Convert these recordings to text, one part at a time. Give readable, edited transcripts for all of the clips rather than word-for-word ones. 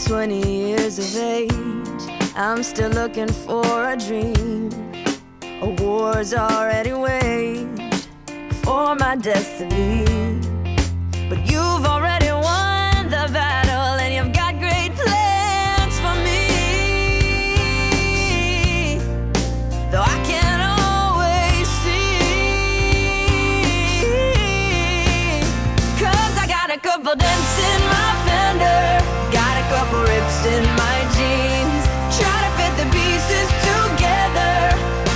20 years of age, I'm still looking for a dream. A war's already waged for my destiny. But you've already won the battle, and you've got great plans for me. Though I can't always see, 'cause I got a couple dents in my fender, got a couple rips in my jeans, try to fit the pieces together,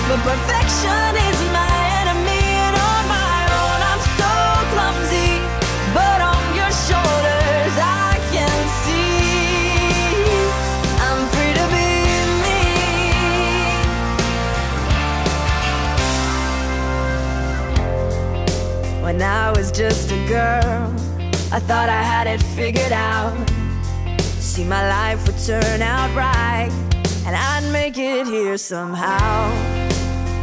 but perfection is my enemy, and on my own I'm so clumsy. But on your shoulders I can see I'm free to be me. When I was just a girl, I thought I had it figured out. See, my life would turn out right, and I'd make it here somehow.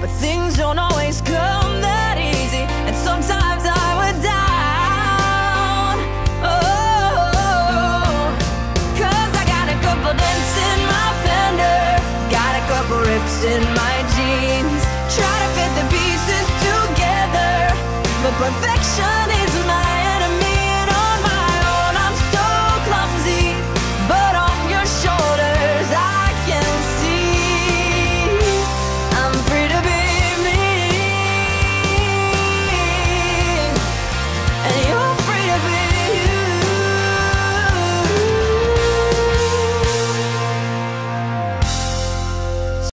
But things don't always come that easy, and sometimes I would down. Oh, 'cause I got a couple dents in my fender, got a couple rips in my jeans, try to fit the pieces together, but perfection